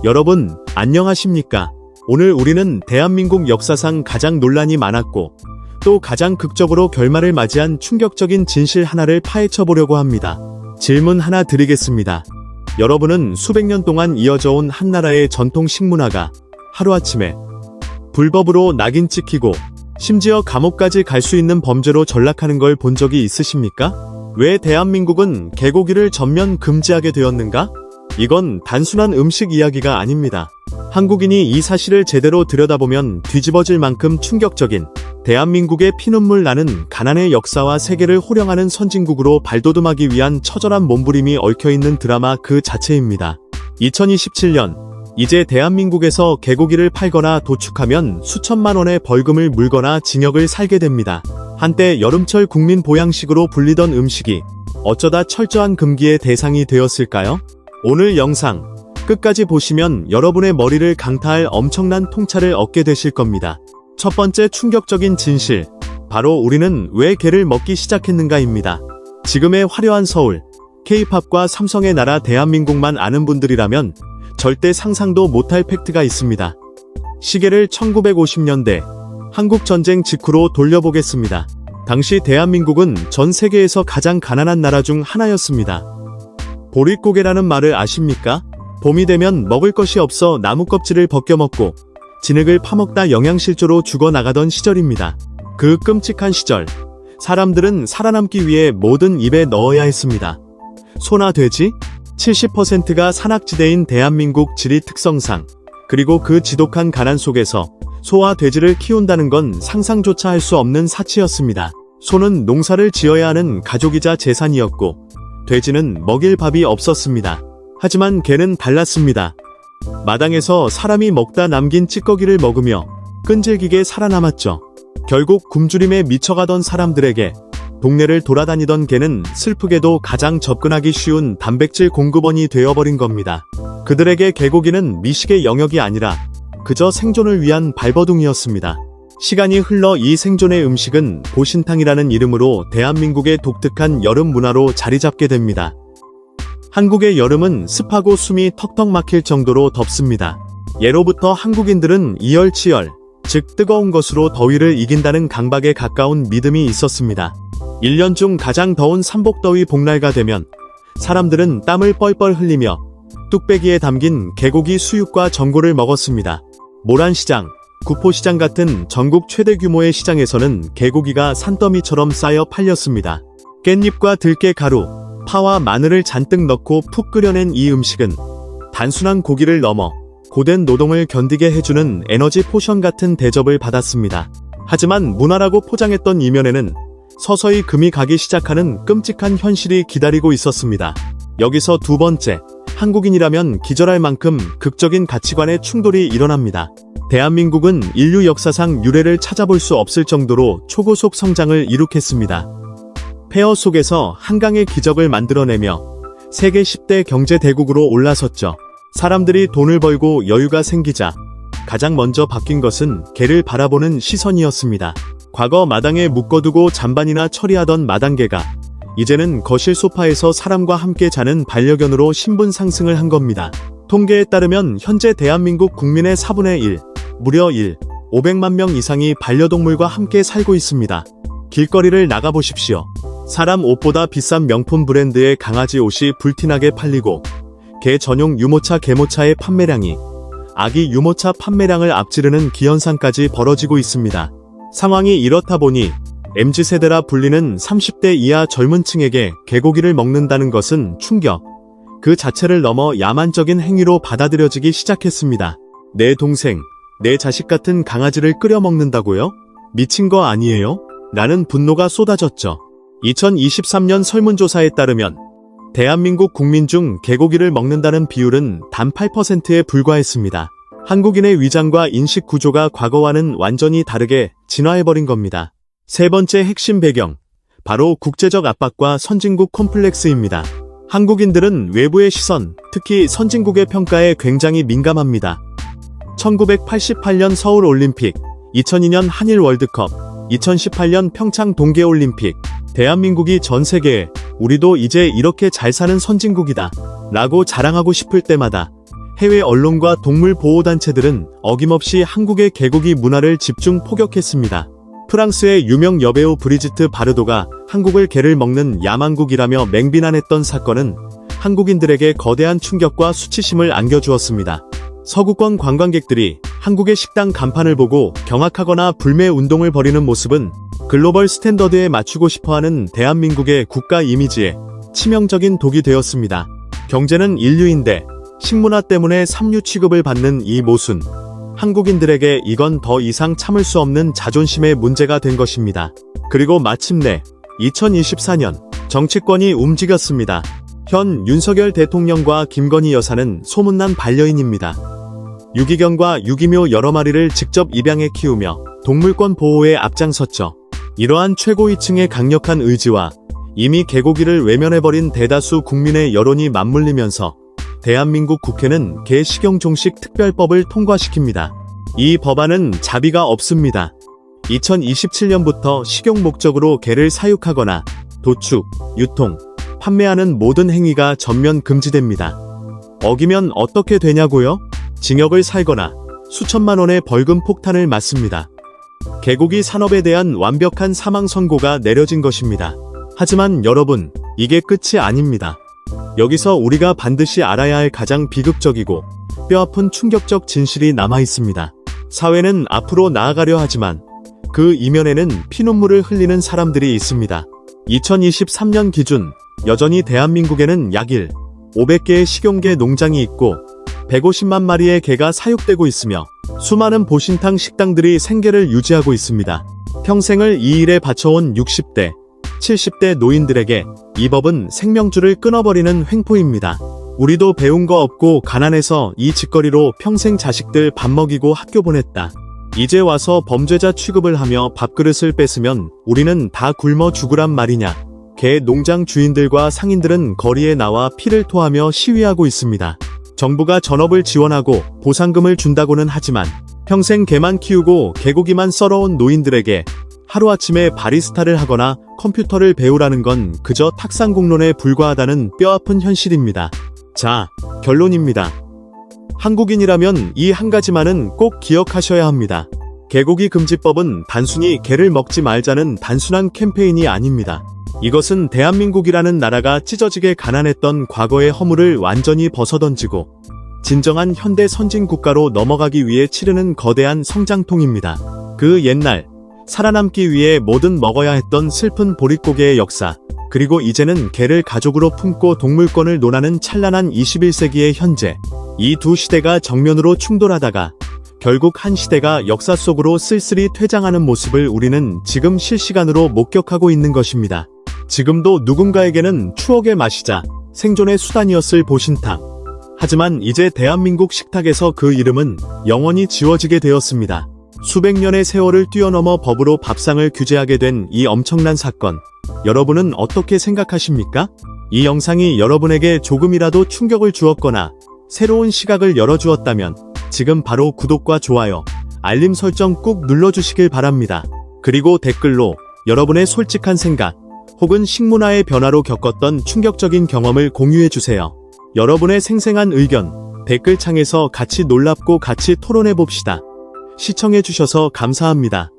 여러분, 안녕하십니까? 오늘 우리는 대한민국 역사상 가장 논란이 많았고 또 가장 극적으로 결말을 맞이한 충격적인 진실 하나를 파헤쳐 보려고 합니다. 질문 하나 드리겠습니다. 여러분은 수백 년 동안 이어져 온 한나라의 전통 식문화가 하루아침에 불법으로 낙인 찍히고 심지어 감옥까지 갈 수 있는 범죄로 전락하는 걸 본 적이 있으십니까? 왜 대한민국은 개고기를 전면 금지하게 되었는가? 이건 단순한 음식 이야기가 아닙니다. 한국인이 이 사실을 제대로 들여다보면 뒤집어질 만큼 충격적인 대한민국의 피눈물 나는 가난의 역사와 세계를 호령하는 선진국으로 발돋움하기 위한 처절한 몸부림이 얽혀있는 드라마 그 자체입니다. 2027년 이제 대한민국에서 개고기를 팔거나 도축하면 수천만 원의 벌금을 물거나 징역을 살게 됩니다. 한때 여름철 국민 보양식으로 불리던 음식이 어쩌다 철저한 금기의 대상이 되었을까요? 오늘 영상 끝까지 보시면 여러분의 머리를 강타할 엄청난 통찰을 얻게 되실 겁니다. 첫 번째 충격적인 진실, 바로 우리는 왜 게를 먹기 시작했는가입니다. 지금의 화려한 서울, K-팝과 삼성의 나라 대한민국만 아는 분들이라면 절대 상상도 못할 팩트가 있습니다. 시계를 1950년대 한국전쟁 직후로 돌려보겠습니다. 당시 대한민국은 전 세계에서 가장 가난한 나라 중 하나였습니다. 보릿고개라는 말을 아십니까? 봄이 되면 먹을 것이 없어 나무 껍질을 벗겨 먹고 진흙을 파먹다 영양실조로 죽어나가던 시절입니다. 그 끔찍한 시절, 사람들은 살아남기 위해 뭐든 입에 넣어야 했습니다. 소나 돼지? 70%가 산악지대인 대한민국 지리 특성상, 그리고 그 지독한 가난 속에서 소와 돼지를 키운다는 건 상상조차 할 수 없는 사치였습니다. 소는 농사를 지어야 하는 가족이자 재산이었고 돼지는 먹일 밥이 없었습니다. 하지만 개는 달랐습니다. 마당에서 사람이 먹다 남긴 찌꺼기를 먹으며 끈질기게 살아남았죠. 결국 굶주림에 미쳐가던 사람들에게 동네를 돌아다니던 개는 슬프게도 가장 접근하기 쉬운 단백질 공급원이 되어버린 겁니다. 그들에게 개고기는 미식의 영역이 아니라 그저 생존을 위한 발버둥이었습니다. 시간이 흘러 이 생존의 음식은 보신탕이라는 이름으로 대한민국의 독특한 여름 문화로 자리잡게 됩니다. 한국의 여름은 습하고 숨이 턱턱 막힐 정도로 덥습니다. 예로부터 한국인들은 이열치열, 즉 뜨거운 것으로 더위를 이긴다는 강박에 가까운 믿음이 있었습니다. 1년 중 가장 더운 삼복더위 복날가 되면 사람들은 땀을 뻘뻘 흘리며 뚝배기에 담긴 개고기 수육과 전골을 먹었습니다. 모란시장, 구포시장 같은 전국 최대 규모의 시장에서는 개고기가 산더미처럼 쌓여 팔렸습니다. 깻잎과 들깨 가루, 파와 마늘을 잔뜩 넣고 푹 끓여낸 이 음식은 단순한 고기를 넘어 고된 노동을 견디게 해주는 에너지 포션 같은 대접을 받았습니다. 하지만 문화라고 포장했던 이면에는 서서히 금이 가기 시작하는 끔찍한 현실이 기다리고 있었습니다. 여기서 두 번째, 한국인이라면 기절할 만큼 극적인 가치관의 충돌이 일어납니다. 대한민국은 인류 역사상 유례를 찾아볼 수 없을 정도로 초고속 성장을 이룩했습니다. 폐허 속에서 한강의 기적을 만들어내며 세계 10대 경제대국으로 올라섰죠. 사람들이 돈을 벌고 여유가 생기자 가장 먼저 바뀐 것은 개를 바라보는 시선이었습니다. 과거 마당에 묶어두고 잔반이나 처리하던 마당개가 이제는 거실 소파에서 사람과 함께 자는 반려견으로 신분 상승을 한 겁니다. 통계에 따르면 현재 대한민국 국민의 4분의 1, 무려 500만 명 이상이 반려동물과 함께 살고 있습니다. 길거리를 나가보십시오. 사람 옷보다 비싼 명품 브랜드의 강아지 옷이 불티나게 팔리고 개 전용 유모차 개모차의 판매량이 아기 유모차 판매량을 앞지르는 기현상까지 벌어지고 있습니다. 상황이 이렇다 보니 MZ세대라 불리는 30대 이하 젊은 층에게 개고기를 먹는다는 것은 충격 그 자체를 넘어 야만적인 행위로 받아들여지기 시작했습니다. 내 동생, 내 자식 같은 강아지를 끓여 먹는다고요? 미친 거 아니에요? 라는 분노가 쏟아졌죠. 2023년 설문조사에 따르면 대한민국 국민 중 개고기를 먹는다는 비율은 단 8%에 불과했습니다. 한국인의 위장과 인식 구조가 과거와는 완전히 다르게 진화해버린 겁니다. 세 번째 핵심 배경, 바로 국제적 압박과 선진국 콤플렉스입니다. 한국인들은 외부의 시선, 특히 선진국의 평가에 굉장히 민감합니다. 1988년 서울올림픽, 2002년 한일 월드컵, 2018년 평창 동계올림픽, 대한민국이 전 세계에 우리도 이제 이렇게 잘 사는 선진국이다 라고 자랑하고 싶을 때마다 해외 언론과 동물 보호단체들은 어김없이 한국의 개고기 문화를 집중 포격했습니다. 프랑스의 유명 여배우 브리지트 바르도가 한국을 개를 먹는 야만국이라며 맹비난했던 사건은 한국인들에게 거대한 충격과 수치심을 안겨주었습니다. 서구권 관광객들이 한국의 식당 간판을 보고 경악하거나 불매 운동을 벌이는 모습은 글로벌 스탠더드에 맞추고 싶어하는 대한민국의 국가 이미지에 치명적인 독이 되었습니다. 경제는 인류인데 식문화 때문에 삼류 취급을 받는 이 모순. 한국인들에게 이건 더 이상 참을 수 없는 자존심의 문제가 된 것입니다. 그리고 마침내 2024년 정치권이 움직였습니다. 현 윤석열 대통령과 김건희 여사는 소문난 반려인입니다. 유기견과 유기묘 여러 마리를 직접 입양해 키우며 동물권 보호에 앞장섰죠. 이러한 최고위층의 강력한 의지와 이미 개고기를 외면해버린 대다수 국민의 여론이 맞물리면서 대한민국 국회는 개 식용 종식 특별법을 통과시킵니다. 이 법안은 자비가 없습니다. 2027년부터 식용 목적으로 개를 사육하거나 도축, 유통, 판매하는 모든 행위가 전면 금지됩니다. 어기면 어떻게 되냐고요? 징역을 살거나 수천만 원의 벌금 폭탄을 맞습니다. 개고기 산업에 대한 완벽한 사망 선고가 내려진 것입니다. 하지만 여러분, 이게 끝이 아닙니다. 여기서 우리가 반드시 알아야 할 가장 비극적이고 뼈아픈 충격적 진실이 남아 있습니다. 사회는 앞으로 나아가려 하지만 그 이면에는 피눈물을 흘리는 사람들이 있습니다. 2023년 기준 여전히 대한민국에는 약 500개의 식용개 농장이 있고 150만 마리의 개가 사육되고 있으며 수많은 보신탕 식당들이 생계를 유지하고 있습니다. 평생을 이 일에 바쳐온 60대, 70대 노인들에게 이 법은 생명줄을 끊어버리는 횡포입니다. 우리도 배운 거 없고 가난해서 이 짓거리로 평생 자식들 밥 먹이고 학교 보냈다. 이제 와서 범죄자 취급을 하며 밥그릇을 뺏으면 우리는 다 굶어 죽으란 말이냐. 개 농장 주인들과 상인들은 거리에 나와 피를 토하며 시위하고 있습니다. 정부가 전업을 지원하고 보상금을 준다고는 하지만 평생 개만 키우고 개고기만 썰어온 노인들에게 하루아침에 바리스타를 하거나 컴퓨터를 배우라는 건 그저 탁상공론에 불과하다는 뼈아픈 현실입니다. 자, 결론입니다. 한국인이라면 이 한 가지만은 꼭 기억하셔야 합니다. 개고기 금지법은 단순히 개를 먹지 말자는 단순한 캠페인이 아닙니다. 이것은 대한민국이라는 나라가 찢어지게 가난했던 과거의 허물을 완전히 벗어던지고 진정한 현대 선진 국가로 넘어가기 위해 치르는 거대한 성장통입니다. 그 옛날 살아남기 위해 뭐든 먹어야 했던 슬픈 보릿고개의 역사, 그리고 이제는 개를 가족으로 품고 동물권을 논하는 찬란한 21세기의 현재, 이 두 시대가 정면으로 충돌하다가 결국 한 시대가 역사 속으로 쓸쓸히 퇴장하는 모습을 우리는 지금 실시간으로 목격하고 있는 것입니다. 지금도 누군가에게는 추억의 맛이자 생존의 수단이었을 보신탕. 하지만 이제 대한민국 식탁에서 그 이름은 영원히 지워지게 되었습니다. 수백 년의 세월을 뛰어넘어 법으로 밥상을 규제하게 된 이 엄청난 사건, 여러분은 어떻게 생각하십니까? 이 영상이 여러분에게 조금이라도 충격을 주었거나 새로운 시각을 열어주었다면 지금 바로 구독과 좋아요, 알림 설정 꾹 눌러주시길 바랍니다. 그리고 댓글로 여러분의 솔직한 생각, 혹은 식문화의 변화로 겪었던 충격적인 경험을 공유해주세요. 여러분의 생생한 의견, 댓글창에서 같이 놀랍고 같이 토론해봅시다. 시청해주셔서 감사합니다.